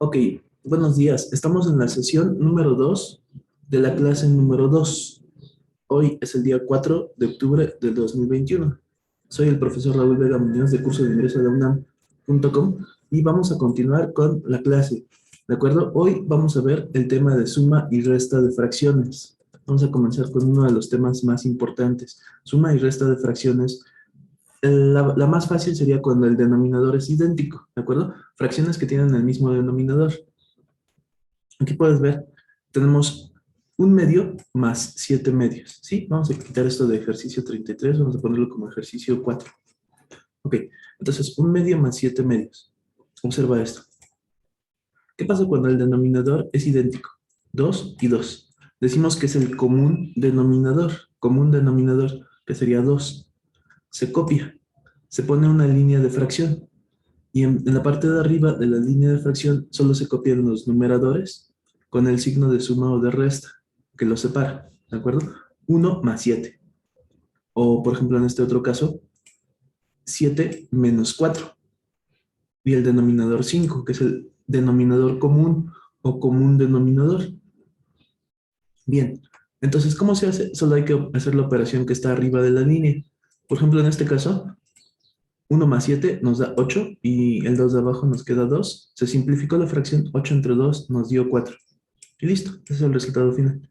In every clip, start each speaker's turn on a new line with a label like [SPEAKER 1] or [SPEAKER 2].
[SPEAKER 1] Ok, buenos días. Estamos en la sesión número 2 de la clase número 2. Hoy es el día 4 de octubre del 2021. Soy el profesor Raúl Vega Muñoz de curso de ingreso de UNAM.com y vamos a continuar con la clase. ¿De acuerdo? Hoy vamos a ver el tema de suma y resta de fracciones. Vamos a comenzar con uno de los temas más importantes. Suma y resta de fracciones. La más fácil sería cuando el denominador es idéntico, ¿de acuerdo? Fracciones que tienen el mismo denominador. Aquí puedes ver, tenemos un medio más 7 medios, ¿sí? Vamos a quitar esto de ejercicio 33, vamos a ponerlo como ejercicio 4. Ok, entonces un medio más 7 medios. Observa esto. ¿Qué pasa cuando el denominador es idéntico? 2 y 2. Decimos que es el común denominador, que sería 2. Se copia, se pone una línea de fracción. Y en la parte de arriba de la línea de fracción solo se copian los numeradores con el signo de suma o de resta, que los separa, ¿de acuerdo? 1 más 7. O, por ejemplo, en este otro caso, 7 menos 4. Y el denominador 5, que es el denominador común o común denominador. Bien, entonces, ¿cómo se hace? Solo hay que hacer la operación que está arriba de la línea. Por ejemplo, en este caso, 1 más 7 nos da 8 y el 2 de abajo nos queda 2. Se simplificó la fracción, 8 entre 2 nos dio 4. Y listo, ese es el resultado final.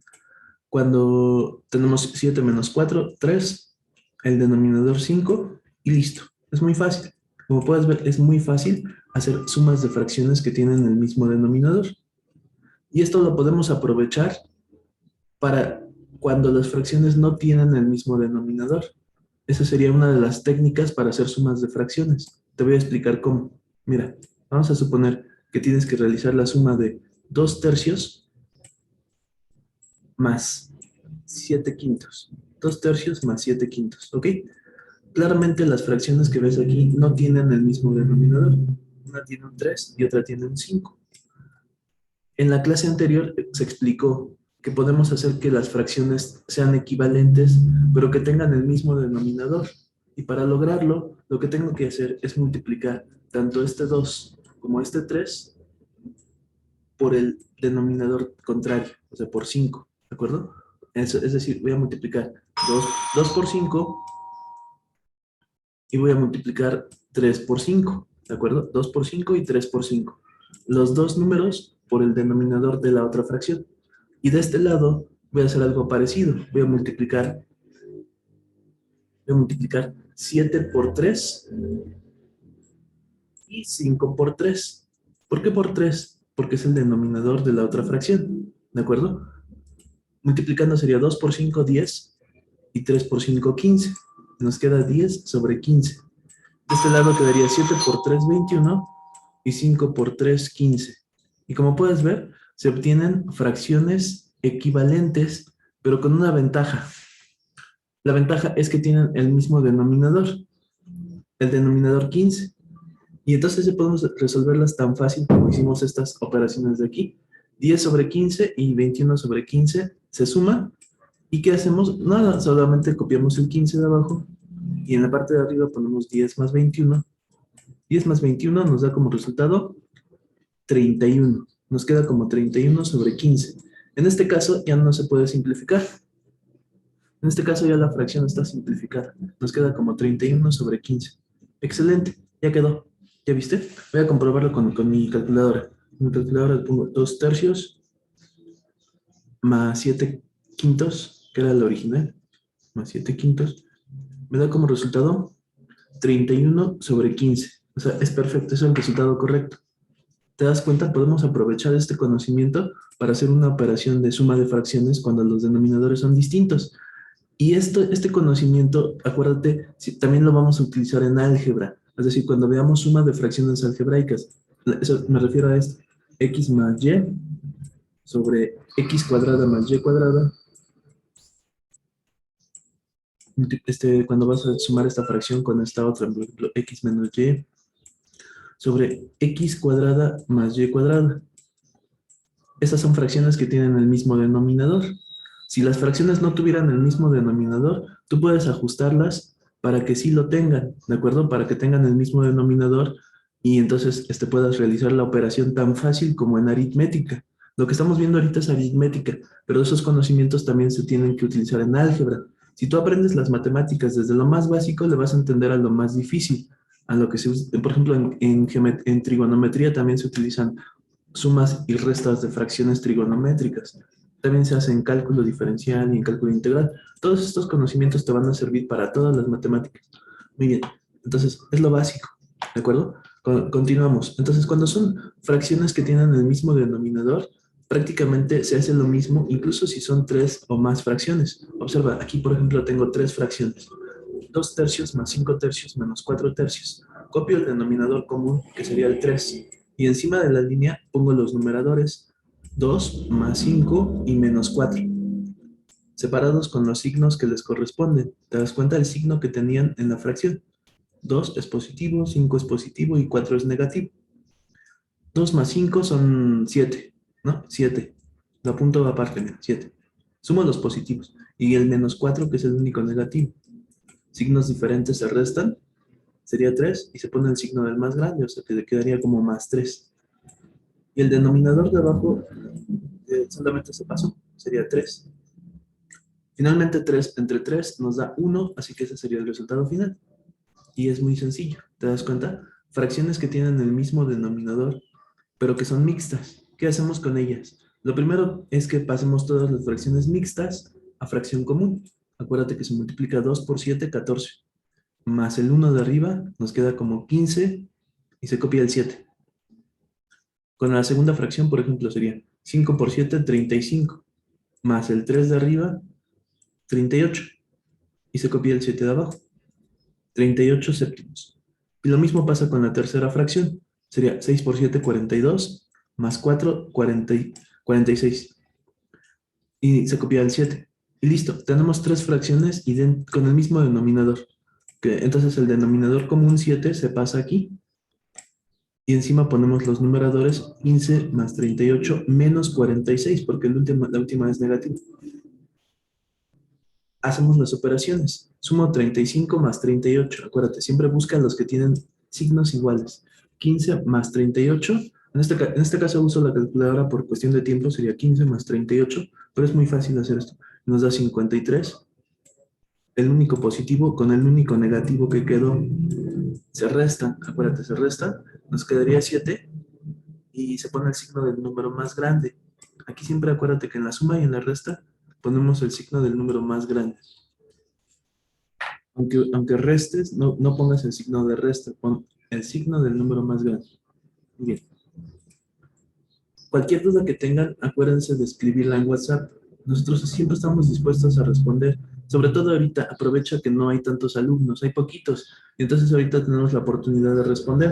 [SPEAKER 1] Cuando tenemos 7 menos 4, 3, el denominador 5 y listo. Es muy fácil. Como puedes ver, es muy fácil hacer sumas de fracciones que tienen el mismo denominador. Y esto lo podemos aprovechar para cuando las fracciones no tienen el mismo denominador. Esa sería una de las técnicas para hacer sumas de fracciones. Te voy a explicar cómo. Mira, vamos a suponer que tienes que realizar la suma de 2 tercios más 7 quintos. 2 tercios más 7 quintos, ¿ok? Claramente las fracciones que ves aquí no tienen el mismo denominador. Una tiene un 3 y otra tiene un 5. En la clase anterior se explicó que podemos hacer que las fracciones sean equivalentes, pero que tengan el mismo denominador. Y para lograrlo, lo que tengo que hacer es multiplicar tanto este 2 como este 3 por el denominador contrario, o sea, por 5, ¿de acuerdo? Es decir, voy a multiplicar 2 por 5 y voy a multiplicar 3 por 5, ¿de acuerdo? 2 por 5 y 3 por 5. Los dos números por el denominador de la otra fracción. Y de este lado voy a hacer algo parecido. Voy a multiplicar 7 por 3 y 5 por 3. ¿Por qué por 3? Porque es el denominador de la otra fracción. ¿De acuerdo? Multiplicando sería 2 por 5, 10, y 3 por 5, 15. Nos queda 10 sobre 15. De este lado quedaría 7 por 3, 21, y 5 por 3, 15. Y como puedes ver, se obtienen fracciones equivalentes, pero con una ventaja. La ventaja es que tienen el mismo denominador, el denominador 15. Y entonces ya podemos resolverlas tan fácil como hicimos estas operaciones de aquí. 10 sobre 15 y 21 sobre 15 se suman. ¿Y qué hacemos? Nada, solamente copiamos el 15 de abajo y en la parte de arriba ponemos 10 más 21. 10 más 21 nos da como resultado 31. Nos queda como 31 sobre 15. En este caso ya no se puede simplificar. En este caso ya la fracción está simplificada. Nos queda como 31 sobre 15. Excelente, ya quedó. ¿Ya viste? Voy a comprobarlo con mi calculadora. En mi calculadora le pongo 2 tercios más 7 quintos, que era el original, más 7 quintos. Me da como resultado 31 sobre 15. O sea, es perfecto, es el resultado correcto. ¿Te das cuenta? Podemos aprovechar este conocimiento para hacer una operación de suma de fracciones cuando los denominadores son distintos. Y este conocimiento, acuérdate, también lo vamos a utilizar en álgebra. Es decir, cuando veamos suma de fracciones algebraicas, eso me refiero a esto, x más y sobre x cuadrada más y cuadrada. Cuando vas a sumar esta fracción con esta otra, por ejemplo, x menos y sobre x cuadrada más y cuadrada. Estas son fracciones que tienen el mismo denominador. Si las fracciones no tuvieran el mismo denominador, tú puedes ajustarlas para que sí lo tengan, ¿de acuerdo? Para que tengan el mismo denominador y entonces puedas realizar la operación tan fácil como en aritmética. Lo que estamos viendo ahorita es aritmética, pero esos conocimientos también se tienen que utilizar en álgebra. Si tú aprendes las matemáticas desde lo más básico, le vas a entender a lo más difícil, a lo que se usa, por ejemplo, en trigonometría también se utilizan sumas y restas de fracciones trigonométricas. También se hace en cálculo diferencial y en cálculo integral. Todos estos conocimientos te van a servir para todas las matemáticas. Muy bien, entonces es lo básico, ¿de acuerdo? Continuamos. Entonces, cuando son fracciones que tienen el mismo denominador, prácticamente se hace lo mismo, incluso si son tres o más fracciones. Observa, aquí por ejemplo tengo tres fracciones. 2 tercios más 5 tercios menos 4 tercios. Copio el denominador común, que sería el 3, y encima de la línea pongo los numeradores 2 más 5 y menos 4, separados con los signos que les corresponden. ¿Te das cuenta del signo que tenían en la fracción? 2 es positivo, 5 es positivo y 4 es negativo. 2 más 5 son 7, ¿no? 7. Lo apunto aparte, mira, 7. Sumo los positivos. Y el menos 4, que es el único negativo. Signos diferentes se restan, sería 3, y se pone el signo del más grande, o sea que le quedaría como más 3. Y el denominador de abajo solamente se pasó, sería 3. Finalmente 3 entre 3 nos da 1, así que ese sería el resultado final. Y es muy sencillo, ¿te das cuenta? Fracciones que tienen el mismo denominador, pero que son mixtas. ¿Qué hacemos con ellas? Lo primero es que pasemos todas las fracciones mixtas a fracción común. Acuérdate que se multiplica 2 por 7, 14. Más el 1 de arriba nos queda como 15 y se copia el 7. Con la segunda fracción, por ejemplo, sería 5 por 7, 35. Más el 3 de arriba, 38. Y se copia el 7 de abajo, 38 séptimos. Y lo mismo pasa con la tercera fracción. Sería 6 por 7, 42. Más 4, 46. Y se copia el 7. Y listo, tenemos tres fracciones con el mismo denominador. Entonces el denominador común 7 se pasa aquí. Y encima ponemos los numeradores 15 más 38 menos 46, porque la última es negativa. Hacemos las operaciones. Sumo 35 más 38. Acuérdate, siempre busca los que tienen signos iguales. 15 más 38. En este caso uso la calculadora por cuestión de tiempo, sería 15 más 38, pero es muy fácil hacer esto. Nos da 53. El único positivo con el único negativo que quedó se resta. Acuérdate, se resta. Nos quedaría 7 y se pone el signo del número más grande. Aquí siempre acuérdate que en la suma y en la resta ponemos el signo del número más grande. Aunque restes, no pongas el signo de resta, pon el signo del número más grande. Bien. Cualquier duda que tengan, acuérdense de escribirla en WhatsApp. Nosotros siempre estamos dispuestos a responder. Sobre todo ahorita, aprovecha que no hay tantos alumnos, hay poquitos. Y entonces ahorita tenemos la oportunidad de responder.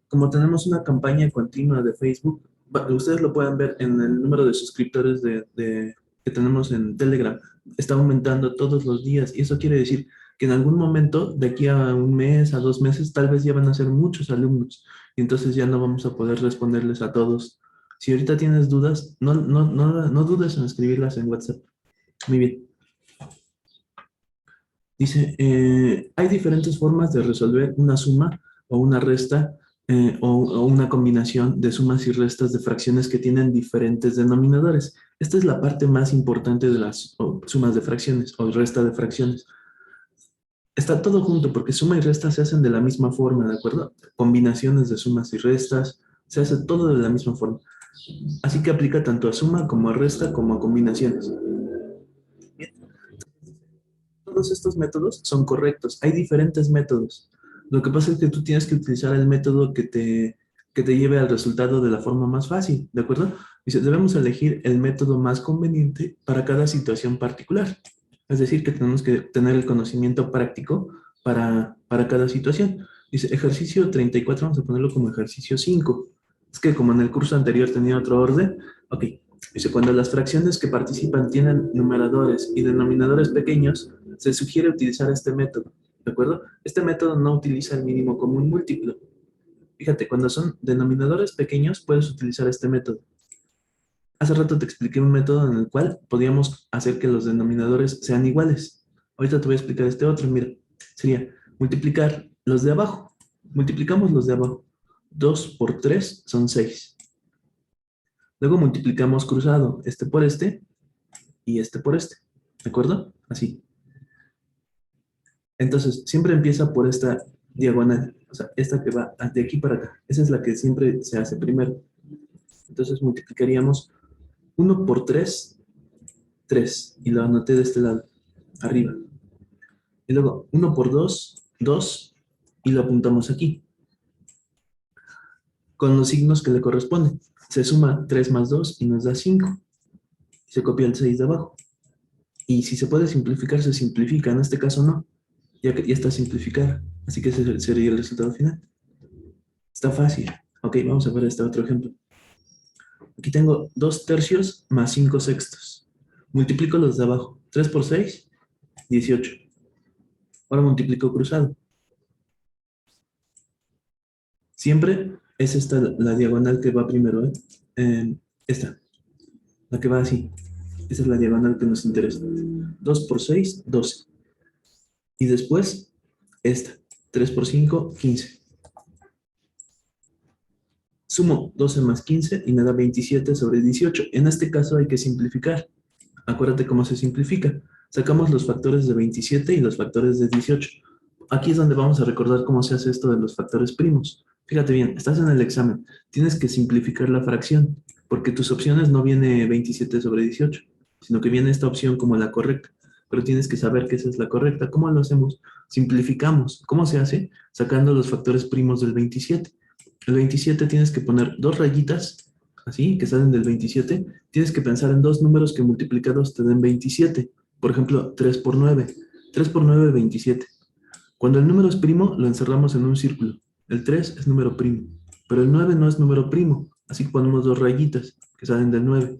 [SPEAKER 1] Como tenemos una campaña continua de Facebook, ustedes lo pueden ver en el número de suscriptores que tenemos en Telegram. Está aumentando todos los días y eso quiere decir que en algún momento, de aquí a un mes, a 2 meses, tal vez ya van a ser muchos alumnos y entonces ya no vamos a poder responderles a todos. Si ahorita tienes dudas, no dudes en escribirlas en WhatsApp. Muy bien. Dice, hay diferentes formas de resolver una suma o una resta o una combinación de sumas y restas de fracciones que tienen diferentes denominadores. Esta es la parte más importante de las sumas de fracciones o resta de fracciones. Está todo junto porque suma y resta se hacen de la misma forma, ¿de acuerdo? Combinaciones de sumas y restas, se hace todo de la misma forma. Así que aplica tanto a suma como a resta como a combinaciones. Todos estos métodos son correctos. Hay diferentes métodos. Lo que pasa es que tú tienes que utilizar el método que te lleve al resultado de la forma más fácil, ¿de acuerdo? Dice, debemos elegir el método más conveniente para cada situación particular. Es decir, que tenemos que tener el conocimiento práctico para cada situación. Dice, ejercicio 34, vamos a ponerlo como ejercicio 5. Es que como en el curso anterior tenía otro orden, ok. Dice, cuando las fracciones que participan tienen numeradores y denominadores pequeños, se sugiere utilizar este método, ¿de acuerdo? Este método no utiliza el mínimo común múltiplo. Fíjate, cuando son denominadores pequeños, puedes utilizar este método. Hace rato te expliqué un método en el cual podíamos hacer que los denominadores sean iguales. Ahorita te voy a explicar este otro, mira. Sería multiplicar los de abajo. Multiplicamos los de abajo. 2 por 3 son 6. Luego multiplicamos cruzado, este por este y este por este. ¿De acuerdo? Así. Entonces, siempre empieza por esta diagonal. O sea, esta que va de aquí para acá. Esa es la que siempre se hace primero. Entonces multiplicaríamos 1 por 3, 3. Y lo anoté de este lado, arriba. Y luego 1 por 2, 2. Y lo apuntamos aquí, con los signos que le corresponden. Se suma 3 más 2 y nos da 5. Se copia el 6 de abajo. Y si se puede simplificar, se simplifica. En este caso no, ya que ya está simplificada. Así que ese sería el resultado final. Está fácil. Ok, vamos a ver este otro ejemplo. Aquí tengo 2 tercios más 5 sextos. Multiplico los de abajo. 3 por 6, 18. Ahora multiplico cruzado. Siempre es esta la diagonal que va primero, ¿eh? Esta, la que va así. Esa es la diagonal que nos interesa. 2 por 6, 12. Y después, esta. 3 por 5, 15. Sumo 12 más 15 y me da 27 sobre 18. En este caso hay que simplificar. Acuérdate cómo se simplifica. Sacamos los factores de 27 y los factores de 18. Aquí es donde vamos a recordar cómo se hace esto de los factores primos. Fíjate bien, estás en el examen. Tienes que simplificar la fracción, porque tus opciones no viene 27 sobre 18, sino que viene esta opción como la correcta. Pero tienes que saber que esa es la correcta. ¿Cómo lo hacemos? Simplificamos. ¿Cómo se hace? Sacando los factores primos del 27. El 27 tienes que poner dos rayitas, así, que salen del 27. Tienes que pensar en dos números que multiplicados te den 27. Por ejemplo, 3 por 9. 3 por 9, 27. Cuando el número es primo, lo encerramos en un círculo. El 3 es número primo, pero el 9 no es número primo, así que ponemos dos rayitas que salen del 9.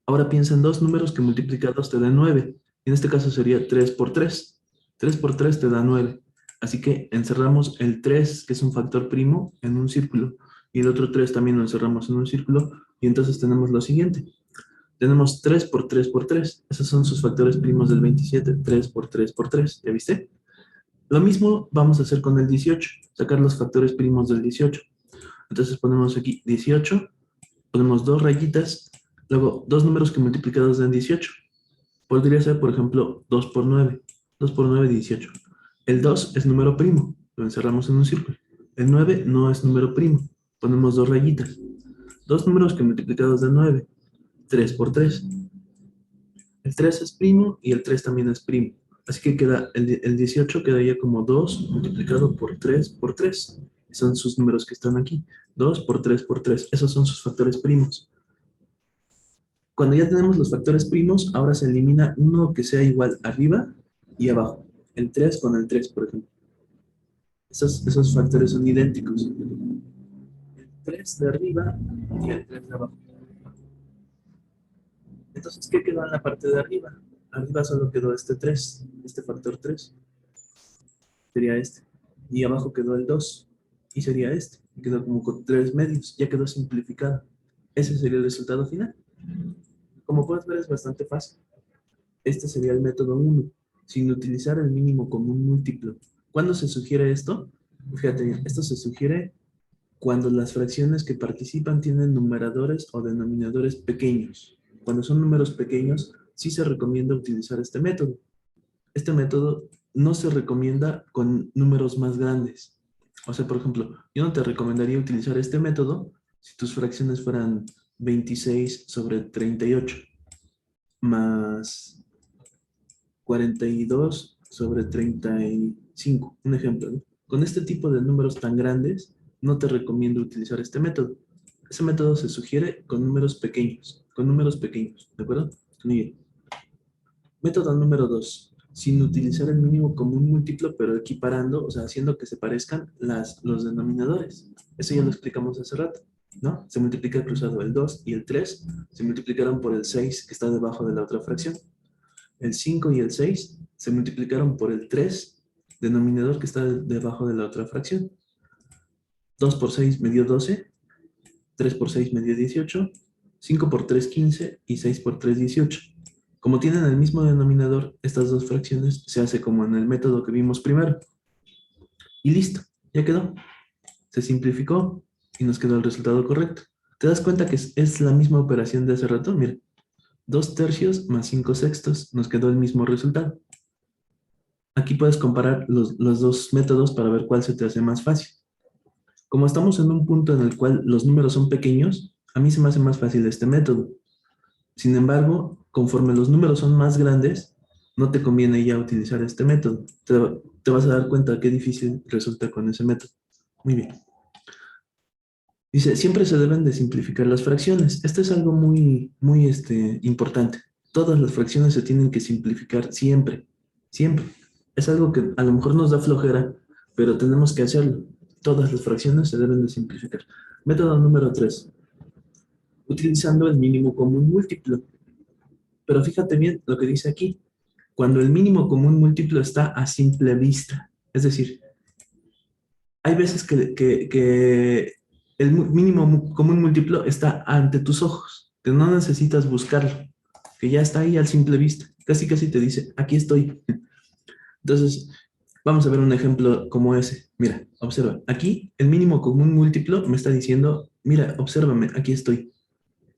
[SPEAKER 1] Ahora piensa en dos números que multiplicados te den 9. En este caso sería 3 por 3. 3 por 3 te da 9. Así que encerramos el 3, que es un factor primo, en un círculo. Y el otro 3 también lo encerramos en un círculo. Y entonces tenemos lo siguiente. Tenemos 3 por 3 por 3. Esos son sus factores primos del 27. 3 por 3 por 3. ¿Ya viste? Lo mismo vamos a hacer con el 18. Sacar los factores primos del 18. Entonces ponemos aquí 18. Ponemos dos rayitas. Luego, dos números que multiplicados den 18. Podría ser, por ejemplo, 2 por 9. 2 por 9, 18. El 2 es número primo. Lo encerramos en un círculo. El 9 no es número primo. Ponemos dos rayitas. Dos números que multiplicados den 9. 3 por 3. El 3 es primo y el 3 también es primo. Así que queda el 18 quedaría como 2 multiplicado por 3 por 3. Son sus números que están aquí. 2 por 3 por 3. Esos son sus factores primos. Cuando ya tenemos los factores primos, ahora se elimina uno que sea igual arriba y abajo. El 3 con el 3, por ejemplo. Esos factores son idénticos. El 3 de arriba y el 3 de abajo. Entonces, ¿qué quedó en la parte de arriba? Arriba solo quedó este 3, este factor 3. Sería este. Y abajo quedó el 2. Y sería este. Quedó como con 3 medios. Ya quedó simplificado. Ese sería el resultado final. Como puedes ver, es bastante fácil. Este sería el método 1, sin utilizar el mínimo común múltiplo. ¿Cuándo se sugiere esto? Fíjate bien, esto se sugiere cuando las fracciones que participan tienen numeradores o denominadores pequeños. Cuando son números pequeños, sí se recomienda utilizar este método. Este método no se recomienda con números más grandes. O sea, por ejemplo, yo no te recomendaría utilizar este método si tus fracciones fueran 26 sobre 38 más 42 sobre 35. Un ejemplo, ¿no? Con este tipo de números tan grandes, no te recomiendo utilizar este método. Ese método se sugiere con números pequeños, ¿de acuerdo? Muy bien. Método número 2, sin utilizar el mínimo común múltiplo, pero equiparando, o sea, haciendo que se parezcan los denominadores. Eso ya lo explicamos hace rato, ¿no? Se multiplica el cruzado, el 2 y el 3 se multiplicaron por el 6 que está debajo de la otra fracción. El 5 y el 6 se multiplicaron por el 3, denominador que está debajo de la otra fracción. 2 por 6 me dio 12, 3 por 6 me dio 18, 5 por 3, 15 y 6 por 3, 18. Como tienen el mismo denominador, estas dos fracciones se hace como en el método que vimos primero. Y listo, ya quedó. Se simplificó y nos quedó el resultado correcto. ¿Te das cuenta que es la misma operación de hace rato? Mira, 2 tercios más 5 sextos, nos quedó el mismo resultado. Aquí puedes comparar los dos métodos para ver cuál se te hace más fácil. Como estamos en un punto en el cual los números son pequeños, a mí se me hace más fácil este método. Sin embargo, conforme los números son más grandes, no te conviene ya utilizar este método. Te vas a dar cuenta qué difícil resulta con ese método. Muy bien. Dice, siempre se deben de simplificar las fracciones. Esto es algo muy importante. Todas las fracciones se tienen que simplificar siempre, siempre. Es algo que a lo mejor nos da flojera, pero tenemos que hacerlo. Todas las fracciones se deben de simplificar. Método número 3. Utilizando el mínimo común múltiplo. Pero fíjate bien lo que dice aquí. Cuando el mínimo común múltiplo está a simple vista. Es decir, hay veces que el mínimo común múltiplo está ante tus ojos, que no necesitas buscarlo, que ya está ahí al simple vista. Casi casi te dice, aquí estoy. Entonces, vamos a ver un ejemplo como ese. Mira, observa. Aquí el mínimo común múltiplo me está diciendo, mira, obsérvame, aquí estoy.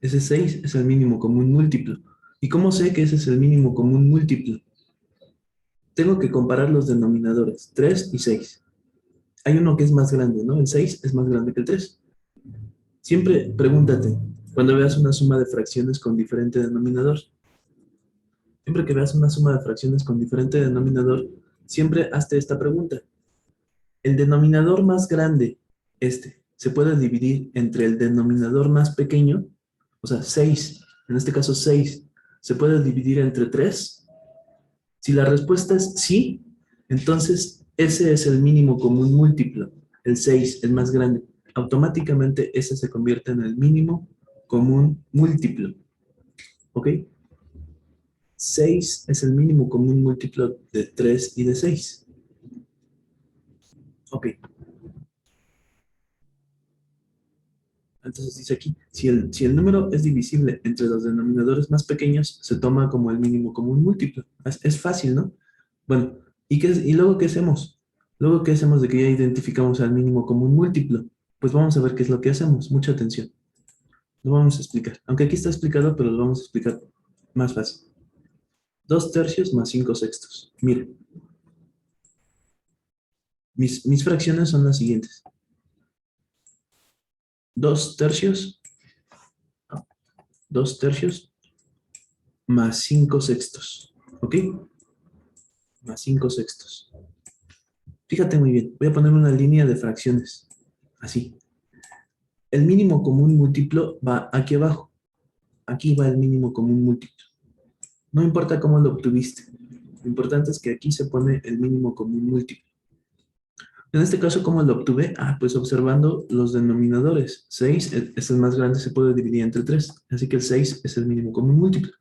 [SPEAKER 1] Ese 6 es el mínimo común múltiplo. ¿Y cómo sé que ese es el mínimo común múltiplo? Tengo que comparar los denominadores, 3 y 6. Hay uno que es más grande, ¿no? El 6 es más grande que el 3. Siempre pregúntate, cuando veas una suma de fracciones con diferente denominador, siempre que veas una suma de fracciones con diferente denominador, siempre hazte esta pregunta. El denominador más grande, se puede dividir entre el denominador más pequeño, o sea, 6, en este caso 6, ¿se puede dividir entre 3? Si la respuesta es sí, entonces ese es el mínimo común múltiplo, el 6, el más grande. Automáticamente ese se convierte en el mínimo común múltiplo. ¿Ok? 6 es el mínimo común múltiplo de 3 y de 6. Ok. Entonces dice aquí, si el número es divisible entre los denominadores más pequeños, se toma como el mínimo común múltiplo. Es fácil, ¿no? Bueno, ¿y luego qué hacemos? Luego, ¿qué hacemos de que ya identificamos al mínimo común múltiplo? Pues vamos a ver qué es lo que hacemos. Mucha atención. Lo vamos a explicar. Aunque aquí está explicado, pero lo vamos a explicar más fácil. 2 tercios más 5 sextos. Miren, mis fracciones son las siguientes. 2 tercios, 2 tercios más 5 sextos. ¿Ok? Más 5 sextos. Fíjate muy bien. Voy a poner una línea de fracciones. Así. El mínimo común múltiplo va aquí abajo. Aquí va el mínimo común múltiplo. No importa cómo lo obtuviste. Lo importante es que aquí se pone el mínimo común múltiplo. En este caso, ¿cómo lo obtuve? Pues observando los denominadores. 6 es el más grande, se puede dividir entre 3. Así que el 6 es el mínimo común múltiplo.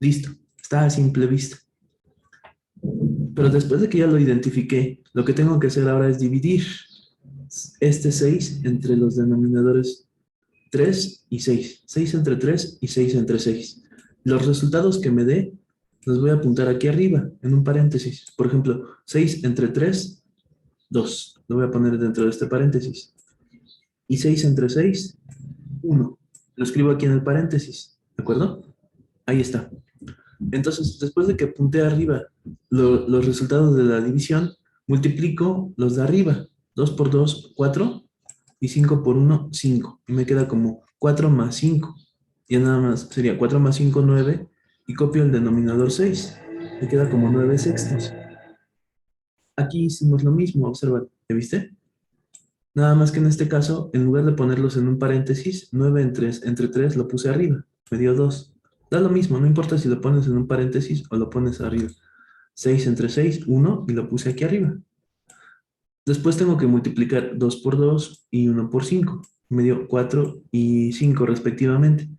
[SPEAKER 1] Listo. Está a simple vista. Pero después de que ya lo identifiqué, lo que tengo que hacer ahora es dividir este 6 entre los denominadores 3 y 6. 6 entre 3 y 6 entre 6. Los resultados que me dé los voy a apuntar aquí arriba, en un paréntesis. Por ejemplo, 6 entre 3, 2. Lo voy a poner dentro de este paréntesis. Y 6 entre 6, 1. Lo escribo aquí en el paréntesis. ¿De acuerdo? Ahí está. Entonces, después de que apunté arriba los resultados de la división, multiplico los de arriba. 2 por 2, 4. Y 5 por 1, 5. Y me queda como 4 más 5. Ya nada más sería 4 más 5, 9. Y copio el denominador 6. Me queda como 9 sextos. Aquí hicimos lo mismo, observa, ¿ya viste? Nada más que en este caso, en lugar de ponerlos en un paréntesis, 9 entre 3 lo puse arriba. Me dio 2. Da lo mismo, no importa si lo pones en un paréntesis o lo pones arriba. 6 entre 6, 1, y lo puse aquí arriba. Después tengo que multiplicar 2 por 2 y 1 por 5. Me dio 4 y 5 respectivamente.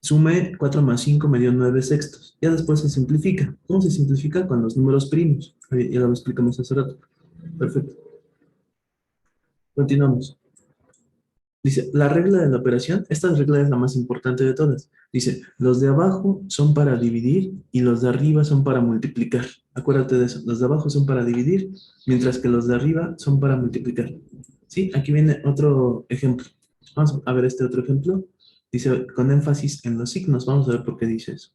[SPEAKER 1] Sumé 4 más 5, me dio 9 sextos. Ya después se simplifica. ¿Cómo se simplifica? Con los números primos. Ya lo explicamos hace rato. Perfecto. Continuamos. Dice, la regla de la operación, esta regla es la más importante de todas. Dice, los de abajo son para dividir y los de arriba son para multiplicar. Acuérdate de eso, los de abajo son para dividir, mientras que los de arriba son para multiplicar. Sí, aquí viene otro ejemplo. Vamos a ver este otro ejemplo. Dice, con énfasis en los signos. Vamos a ver por qué dice eso.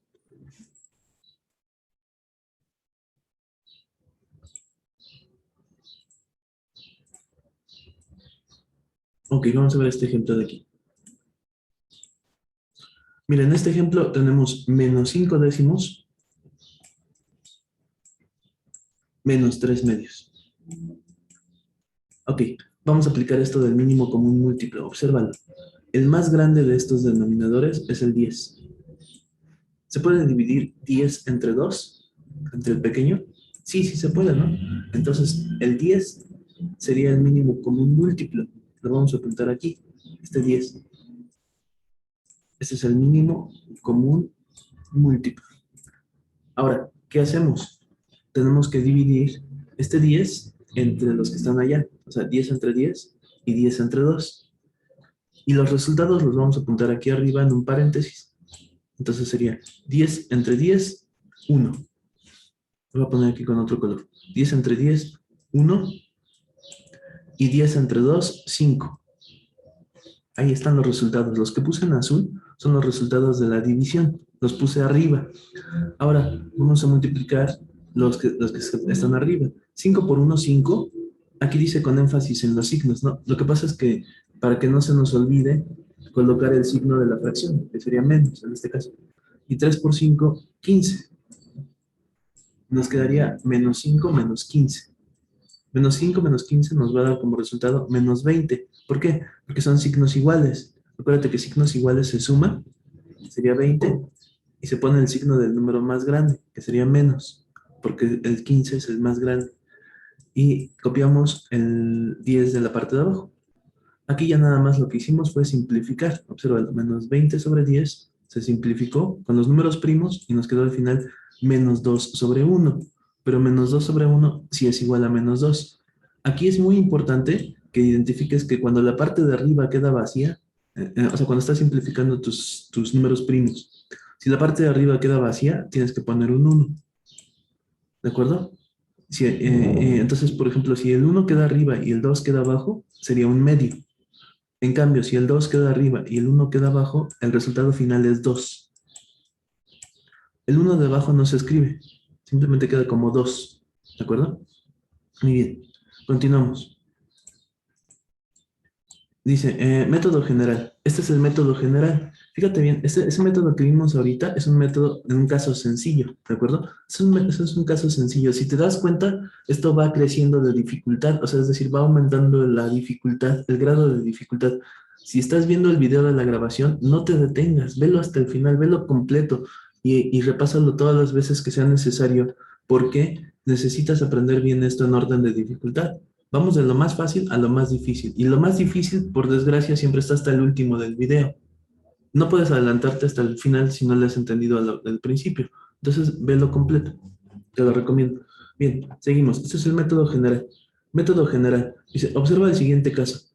[SPEAKER 1] Ok, vamos a ver este ejemplo de aquí. Miren, en este ejemplo tenemos menos 5 décimos, menos 3 medios. Ok, vamos a aplicar esto del mínimo común múltiplo. Obsérvalo. El más grande de estos denominadores es el 10. ¿Se puede dividir 10 entre 2? ¿Entre el pequeño? Sí, sí se puede, ¿no? Entonces, el 10 sería el mínimo común múltiplo. Lo vamos a apuntar aquí, este 10. Este es el mínimo común múltiplo. Ahora, ¿qué hacemos? Tenemos que dividir este 10 entre los que están allá. O sea, 10 entre 10 y 10 entre 2. Y los resultados los vamos a apuntar aquí arriba en un paréntesis. Entonces sería 10 entre 10, 1. Lo voy a poner aquí con otro color. 10 entre 10, 1. Y 10 entre 2, 5. Ahí están los resultados. Los que puse en azul son los resultados de la división. Los puse arriba. Ahora vamos a multiplicar los que están arriba. 5 por 1, 5. Aquí dice con énfasis en los signos, ¿no? Lo que pasa es que para que no se nos olvide colocar el signo de la fracción, que sería menos en este caso. Y 3 por 5, 15. Nos quedaría menos 5 menos 15. Menos 5 menos 15 nos va a dar como resultado menos 20. ¿Por qué? Porque son signos iguales. Acuérdate que signos iguales se suman, sería 20, y se pone el signo del número más grande, que sería menos, porque el 15 es el más grande. Y copiamos el 10 de la parte de abajo. Aquí ya nada más lo que hicimos fue simplificar. Observa, el menos 20 sobre 10 se simplificó con los números primos y nos quedó al final menos 2 sobre 1. Pero menos 2 sobre 1 sí es igual a menos 2. Aquí es muy importante que identifiques que cuando la parte de arriba queda vacía, o sea, cuando estás simplificando tus números primos, si la parte de arriba queda vacía, tienes que poner un 1. ¿De acuerdo? Si, entonces, por ejemplo, si el 1 queda arriba y el 2 queda abajo, sería un medio. En cambio, si el 2 queda arriba y el 1 queda abajo, el resultado final es 2. El 1 de abajo no se escribe, simplemente queda como 2. ¿De acuerdo? Muy bien, continuamos. Dice, método general. Este es el método general. Fíjate bien, ese método que vimos ahorita es un método en un caso sencillo, ¿de acuerdo? Ese es un caso sencillo. Si te das cuenta, esto va creciendo de dificultad, o sea, es decir, va aumentando la dificultad, el grado de dificultad. Si estás viendo el video de la grabación, no te detengas, velo hasta el final, velo completo y repásalo todas las veces que sea necesario, porque necesitas aprender bien esto en orden de dificultad. Vamos de lo más fácil a lo más difícil. Y lo más difícil, por desgracia, siempre está hasta el último del video. No puedes adelantarte hasta el final si no le has entendido al principio. Entonces, velo completo. Te lo recomiendo. Bien, seguimos. Este es el método general. Método general. Dice, observa el siguiente caso.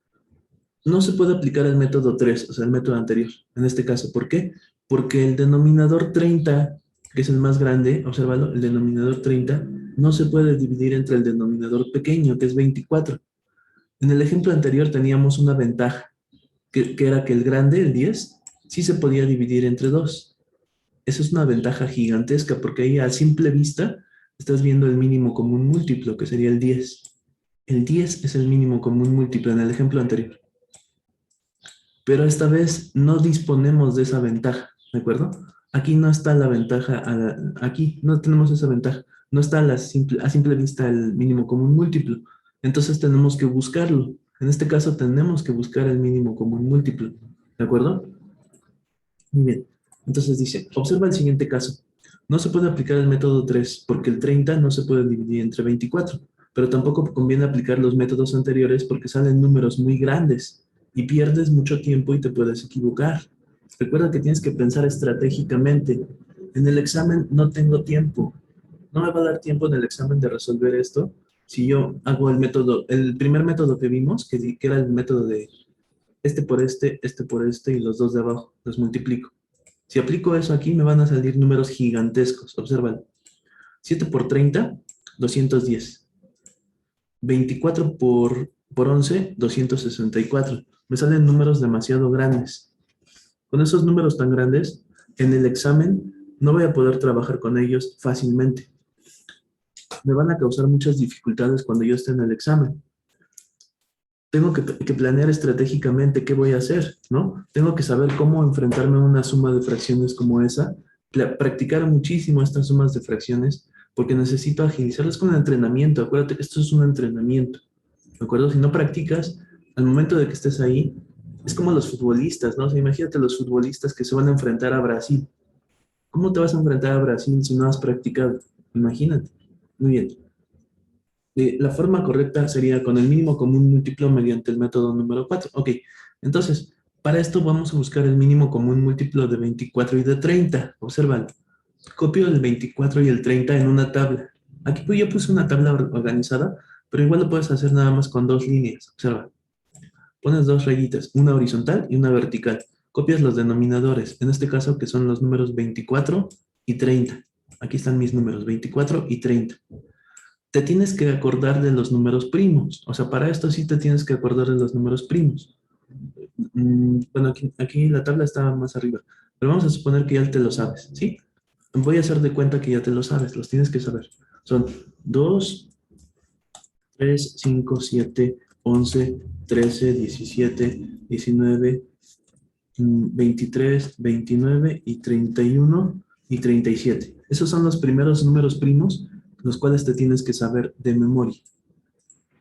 [SPEAKER 1] No se puede aplicar el método 3, o sea, el método anterior, en este caso. ¿Por qué? Porque el denominador 30, que es el más grande, obsérvalo, el denominador 30, no se puede dividir entre el denominador pequeño, que es 24. En el ejemplo anterior teníamos una ventaja, que era que el grande, el 10, sí se podía dividir entre 2. Esa es una ventaja gigantesca, porque ahí a simple vista estás viendo el mínimo común múltiplo, que sería el 10. El 10 es el mínimo común múltiplo en el ejemplo anterior. Pero esta vez no disponemos de esa ventaja, ¿de acuerdo? Aquí no está la ventaja, aquí no tenemos esa ventaja, no está a simple vista el mínimo común múltiplo, entonces tenemos que buscarlo. En este caso tenemos que buscar el mínimo común múltiplo, ¿de acuerdo? Muy bien, entonces dice, observa el siguiente caso. No se puede aplicar el método 3 porque el 30 no se puede dividir entre 24, pero tampoco conviene aplicar los métodos anteriores porque salen números muy grandes y pierdes mucho tiempo y te puedes equivocar. Recuerda que tienes que pensar estratégicamente. En el examen no tengo tiempo. No me va a dar tiempo en el examen de resolver esto si yo hago el método, el primer método que vimos, que era el método de este por este y los dos de abajo, los multiplico. Si aplico eso aquí, me van a salir números gigantescos. Observa. 7 por 30, 210. 24 por por 11, 264. Me salen números demasiado grandes. Con esos números tan grandes, en el examen no voy a poder trabajar con ellos fácilmente. Me van a causar muchas dificultades cuando yo esté en el examen. Tengo que planear estratégicamente qué voy a hacer, ¿no? Tengo que saber cómo enfrentarme a una suma de fracciones como esa, practicar muchísimo estas sumas de fracciones, porque necesito agilizarlas con el entrenamiento. Acuérdate que esto es un entrenamiento, ¿de acuerdo? Si no practicas, al momento de que estés ahí, es como los futbolistas, ¿no? O sea, imagínate los futbolistas que se van a enfrentar a Brasil. ¿Cómo te vas a enfrentar a Brasil si no has practicado? Imagínate. Muy bien. La forma correcta sería con el mínimo común múltiplo mediante el método número 4. Ok, entonces, para esto vamos a buscar el mínimo común múltiplo de 24 y de 30. Observan, copio el 24 y el 30 en una tabla. Aquí pues yo puse una tabla organizada, pero igual lo puedes hacer nada más con dos líneas. Observa, pones dos rayitas, una horizontal y una vertical. Copias los denominadores, en este caso que son los números 24 y 30. Aquí están mis números, 24 y 30. Te tienes que acordar de los números primos. O sea, para esto sí te tienes que acordar de los números primos. Bueno, aquí la tabla está más arriba, pero vamos a suponer que ya te lo sabes, ¿sí? Voy a hacer de cuenta que ya te lo sabes, los tienes que saber. Son 2, 3, 5, 7, 11, 13, 17, 19, 23, 29 y 31 y 37. Esos son los primeros números primos, los cuales te tienes que saber de memoria.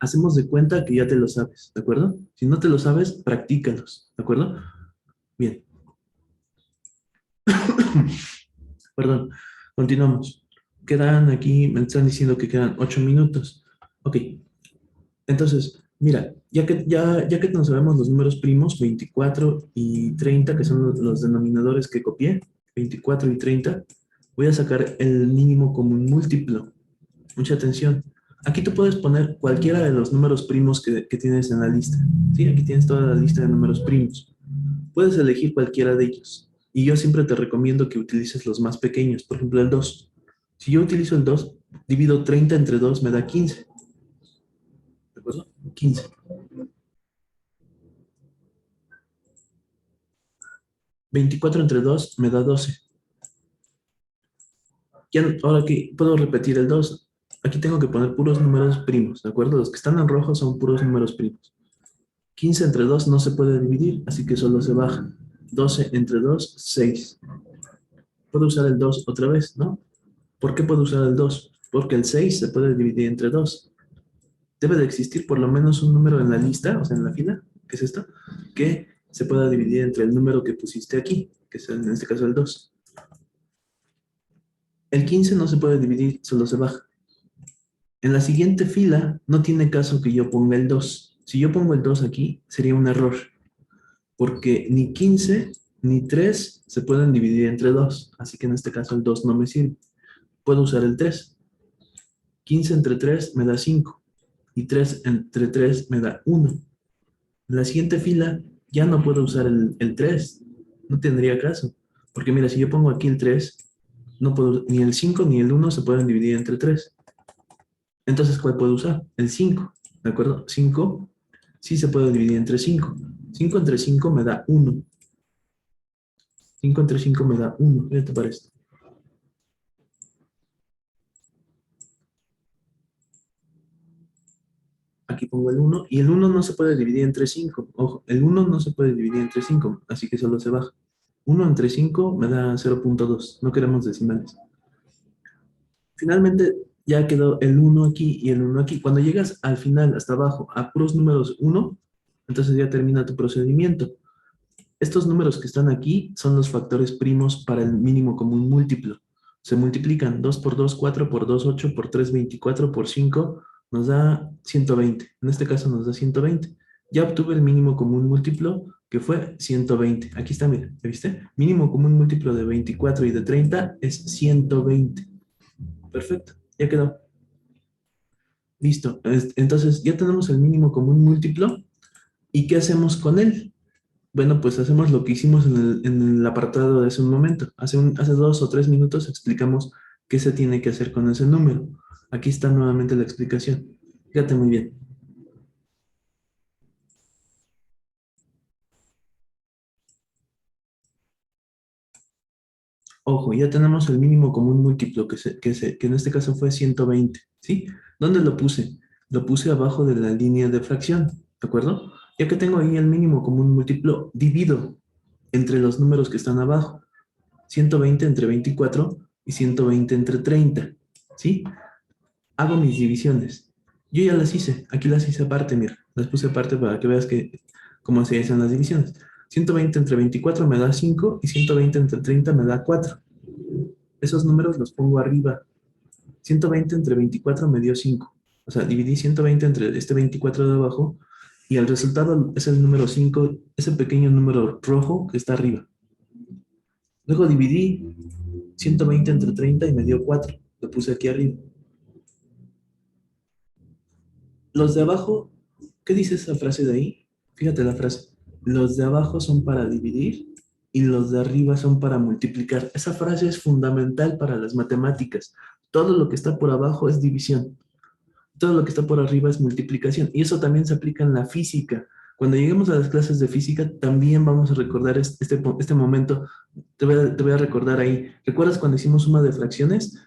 [SPEAKER 1] Hacemos de cuenta que ya te lo sabes, ¿de acuerdo? Si no te lo sabes, practícalos, ¿de acuerdo? Bien, perdón, continuamos. Quedan aquí, me están diciendo que quedan 8 minutos. Ok, entonces, mira, ya que nos sabemos los números primos, 24 y 30, que son los denominadores que copié, 24 y 30, voy a sacar el mínimo común múltiplo. Mucha atención. Aquí tú puedes poner cualquiera de los números primos que tienes en la lista. Sí, aquí tienes toda la lista de números primos. Puedes elegir cualquiera de ellos. Y yo siempre te recomiendo que utilices los más pequeños. Por ejemplo, el 2. Si yo utilizo el 2, divido 30 entre 2, me da 15. ¿De acuerdo? 15. 24 entre 2 me da 12. Ya, ahora aquí puedo repetir el 2. Aquí tengo que poner puros números primos, ¿de acuerdo? Los que están en rojo son puros números primos. 15 entre 2 no se puede dividir, así que solo se baja. 12 entre 2, 6. Puedo usar el 2 otra vez, ¿no? ¿Por qué puedo usar el 2? Porque el 6 se puede dividir entre 2. Debe de existir por lo menos un número en la lista, o sea, en la fila, que es esto, que se pueda dividir entre el número que pusiste aquí, que es en este caso el 2. El 15 no se puede dividir, solo se baja. En la siguiente fila no tiene caso que yo ponga el 2. Si yo pongo el 2 aquí, sería un error, porque ni 15 ni 3 se pueden dividir entre 2, así que en este caso el 2 no me sirve. Puedo usar el 3. 15 entre 3 me da 5 y 3 entre 3 me da 1. En la siguiente fila ya no puedo usar el 3, no tendría caso, porque mira, si yo pongo aquí el 3, no puedo, ni el 5 ni el 1 se pueden dividir entre 3. Entonces, ¿cuál puedo usar? El 5, ¿de acuerdo? 5 sí se puede dividir entre 5. 5 entre 5 me da 1. 5 entre 5 me da 1. ¿Qué te parece? Aquí pongo el 1 y el 1 no se puede dividir entre 5. Ojo, el 1 no se puede dividir entre 5, así que solo se baja. 1 entre 5 me da 0.2. No queremos decimales. Finalmente ya quedó el 1 aquí y el 1 aquí. Cuando llegas al final, hasta abajo, a puros números 1, entonces ya termina tu procedimiento. Estos números que están aquí son los factores primos para el mínimo común múltiplo. Se multiplican 2 por 2, 4 por 2, 8 por 3, 24 por 5, nos da 120. En este caso nos da 120. Ya obtuve el mínimo común múltiplo que fue 120. Aquí está, mira, ¿ya viste? Mínimo común múltiplo de 24 y de 30 es 120. Perfecto, ya quedó. Listo. Entonces ya tenemos el mínimo común múltiplo. ¿Y qué hacemos con él? Bueno, pues hacemos lo que hicimos en el apartado de hace un momento. Hace 2 o 3 minutos explicamos qué se tiene que hacer con ese número. Aquí está nuevamente la explicación. Fíjate muy bien. Ojo, ya tenemos el mínimo común múltiplo, que en este caso fue 120, ¿sí? ¿Dónde lo puse? Lo puse abajo de la línea de fracción, ¿de acuerdo? Ya que tengo ahí el mínimo común múltiplo, divido entre los números que están abajo. 120 entre 24 y 120 entre 30, ¿sí? Hago mis divisiones. Yo ya las hice, aquí las hice aparte, mira, las puse aparte para que veas cómo se hacen las divisiones. 120 entre 24 me da 5 y 120 entre 30 me da 4. Esos números los pongo arriba. 120 entre 24 me dio 5. O sea, dividí 120 entre este 24 de abajo y el resultado es el número 5, ese pequeño número rojo que está arriba. Luego dividí 120 entre 30 y me dio 4. Lo puse aquí arriba. Los de abajo, ¿qué dice esa frase de ahí? Fíjate la frase. Los de abajo son para dividir y los de arriba son para multiplicar. Esa frase es fundamental para las matemáticas. Todo lo que está por abajo es división. Todo lo que está por arriba es multiplicación. Y eso también se aplica en la física. Cuando lleguemos a las clases de física, también vamos a recordar este momento. Te voy a recordar ahí. ¿Recuerdas cuando hicimos suma de fracciones?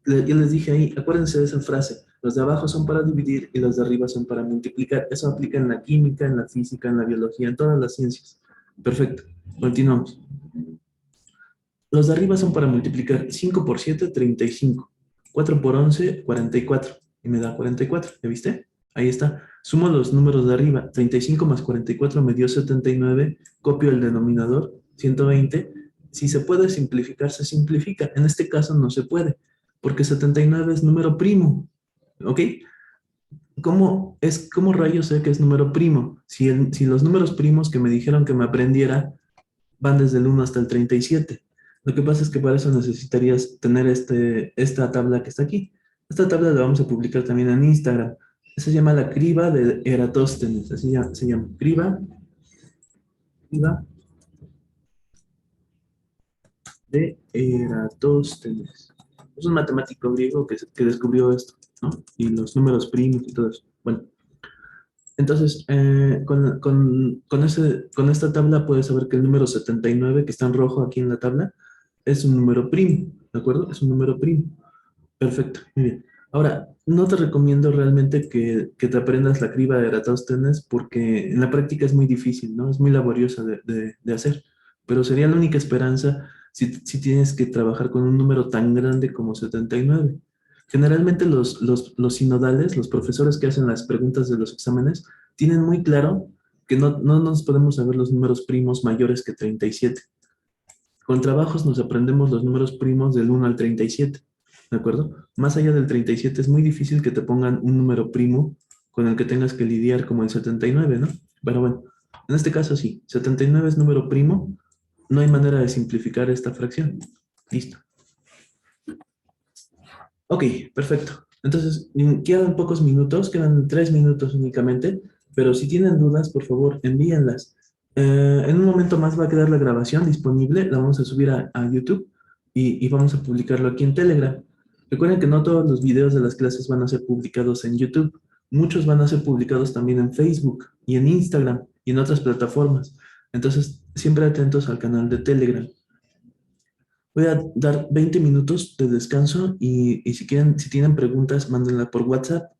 [SPEAKER 1] Yo les dije ahí, acuérdense de esa frase. Los de abajo son para dividir y los de arriba son para multiplicar. Eso aplica en la química, en la física, en la biología, en todas las ciencias. Perfecto. Continuamos. Los de arriba son para multiplicar. 5 por 7, 35. 4 por 11, 44. Y me da 44. ¿Ya viste? Ahí está. Sumo los números de arriba. 35 más 44 me dio 79. Copio el denominador, 120. Si se puede simplificar, se simplifica. En este caso no se puede, porque 79 es número primo. ¿Ok? ¿Cómo rayos sé que es número primo? Si los números primos que me dijeron que me aprendiera van desde el 1 hasta el 37. Lo que pasa es que para eso necesitarías tener esta tabla que está aquí. Esta tabla la vamos a publicar también en Instagram. Se llama la criba de Eratóstenes. Así se llama. Criba de Eratóstenes. Es un matemático griego que descubrió esto, ¿no? Y los números primos y todo eso. Bueno, entonces, con esta tabla puedes saber que el número 79, que está en rojo aquí en la tabla, es un número primo, ¿de acuerdo? Es un número primo. Perfecto, muy bien. Ahora, no te recomiendo realmente que te aprendas la criba de Eratóstenes porque en la práctica es muy difícil, ¿no? Es muy laboriosa de hacer, pero sería la única esperanza si tienes que trabajar con un número tan grande como 79. Generalmente los sinodales, los profesores que hacen las preguntas de los exámenes, tienen muy claro que no nos podemos saber los números primos mayores que 37. Con trabajos nos aprendemos los números primos del 1 al 37, ¿de acuerdo? Más allá del 37 es muy difícil que te pongan un número primo con el que tengas que lidiar como el 79, ¿no? Pero bueno, en este caso sí, 79 es número primo, no hay manera de simplificar esta fracción. Listo. Ok, perfecto. Entonces, quedan pocos minutos, quedan 3 minutos únicamente, pero si tienen dudas, por favor, envíenlas. En un momento más va a quedar la grabación disponible, la vamos a subir a YouTube y vamos a publicarlo aquí en Telegram. Recuerden que no todos los videos de las clases van a ser publicados en YouTube, muchos van a ser publicados también en Facebook y en Instagram y en otras plataformas. Entonces, siempre atentos al canal de Telegram. Voy a dar 20 minutos de descanso y si tienen preguntas, mándenla por WhatsApp.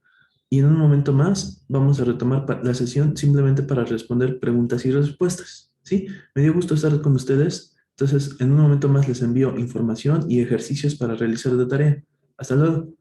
[SPEAKER 1] Y en un momento más vamos a retomar la sesión simplemente para responder preguntas y respuestas. ¿Sí? Me dio gusto estar con ustedes. Entonces, en un momento más les envío información y ejercicios para realizar de tarea. Hasta luego.